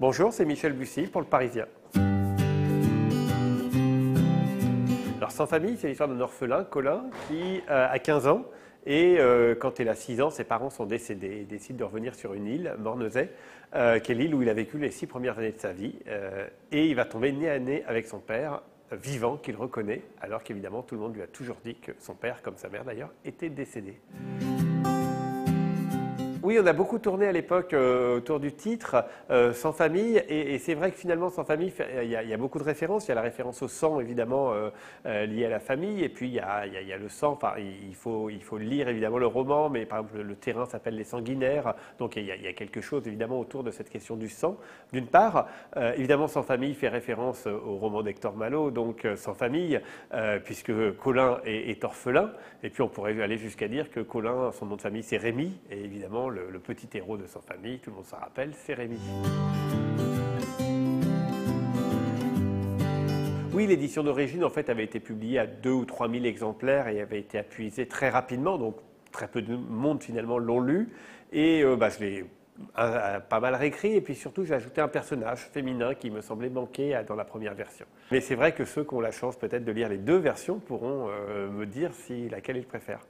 Bonjour, c'est Michel Bussy pour Le Parisien. Alors, Sans famille, c'est l'histoire d'un orphelin, Colin, qui a 15 ans. Et quand il a 6 ans, ses parents sont décédés. Il décide de revenir sur une île, Mornezet, qui est l'île où il a vécu les 6 premières années de sa vie. Et il va tomber nez à nez avec son père, vivant, qu'il reconnaît, alors qu'évidemment tout le monde lui a toujours dit que son père, comme sa mère d'ailleurs, était décédé. Oui, on a beaucoup tourné à l'époque autour du titre Sans famille, et c'est vrai que finalement Sans famille, il y a beaucoup de références. Il y a la référence au sang évidemment lié à la famille, et puis il y a le sang. Enfin, il faut lire évidemment le roman, mais par exemple le terrain s'appelle Les Sanguinaires, donc il y a quelque chose évidemment autour de cette question du sang. D'une part, évidemment Sans famille fait référence au roman d'Hector Malot, donc Sans famille, puisque Colin est orphelin, et puis on pourrait aller jusqu'à dire que Colin, son nom de famille c'est Rémy, et évidemment le petit héros de Sans famille, tout le monde s'en rappelle, c'est Rémy. Oui, l'édition d'origine en fait avait été publiée à 2 ou 3 000 exemplaires et avait été épuisée très rapidement, donc très peu de monde finalement l'ont lu, et je l'ai pas mal réécrit, et puis surtout j'ai ajouté un personnage féminin qui me semblait manquer dans la première version. Mais c'est vrai que ceux qui ont la chance peut-être de lire les deux versions pourront me dire laquelle ils préfèrent.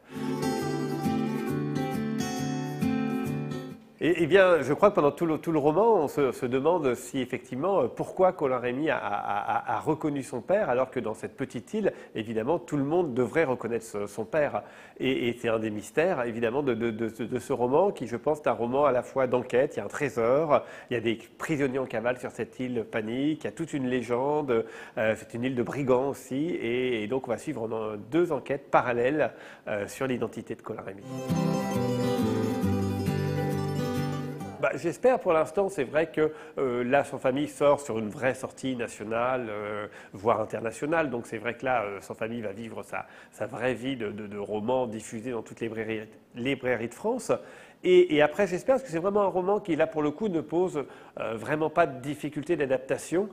Eh bien, je crois que pendant tout le roman, on se demande si effectivement, pourquoi Colin Rémy a reconnu son père, alors que dans cette petite île, évidemment, tout le monde devrait reconnaître son père. Et c'est un des mystères, évidemment, de ce roman, qui, je pense, est un roman à la fois d'enquête. Il y a un trésor, il y a des prisonniers en cavale sur cette île panique, il y a toute une légende, c'est une île de brigands aussi, et donc on va suivre deux enquêtes parallèles sur l'identité de Colin Rémy. J'espère pour l'instant, c'est vrai que là, Sans famille sort sur une vraie sortie nationale, voire internationale. Donc c'est vrai que là, Sans famille va vivre sa vraie vie de roman diffusé dans toutes les librairies de France. Et après, j'espère, parce que c'est vraiment un roman qui, là, pour le coup, ne pose vraiment pas de difficulté d'adaptation.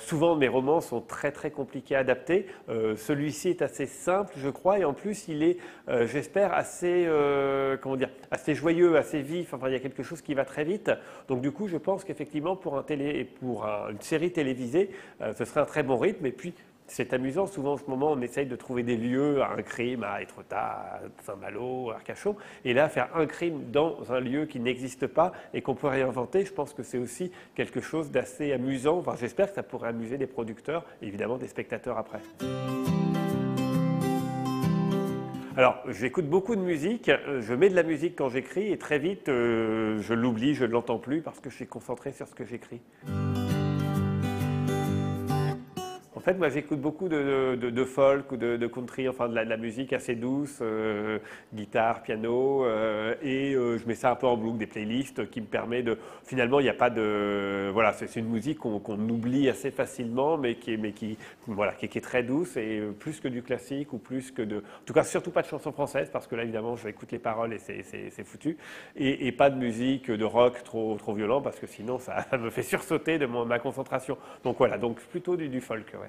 Souvent, mes romans sont très, très compliqués à adapter. Celui-ci est assez simple, je crois, et en plus, il est, j'espère, assez, assez joyeux, assez vif. Enfin, il y a quelque chose qui va très vite. Donc, du coup, je pense qu'effectivement, pour une série télévisée, ce serait un très bon rythme. Et puis, c'est amusant, souvent en ce moment on essaye de trouver des lieux à un crime, à Étretat, à Saint-Malo, à Arcachon, et là faire un crime dans un lieu qui n'existe pas et qu'on peut réinventer, je pense que c'est aussi quelque chose d'assez amusant. Enfin, j'espère que ça pourrait amuser des producteurs et évidemment des spectateurs après. Alors, j'écoute beaucoup de musique, je mets de la musique quand j'écris et très vite je l'oublie, je ne l'entends plus parce que je suis concentré sur ce que j'écris. En fait, moi, j'écoute beaucoup de folk ou de country, enfin de la musique assez douce, guitare, piano, et je mets ça un peu en boucle, des playlists qui me permettent de... Finalement, il n'y a pas de... Voilà, c'est une musique qu'on oublie assez facilement, mais qui est très douce, et plus que du classique, ou plus que de... En tout cas, surtout pas de chansons françaises, parce que là, évidemment, j'écoute les paroles et c'est foutu. Et pas de musique de rock trop violent, parce que sinon, ça me fait sursauter de ma concentration. Donc voilà, donc plutôt du folk, ouais.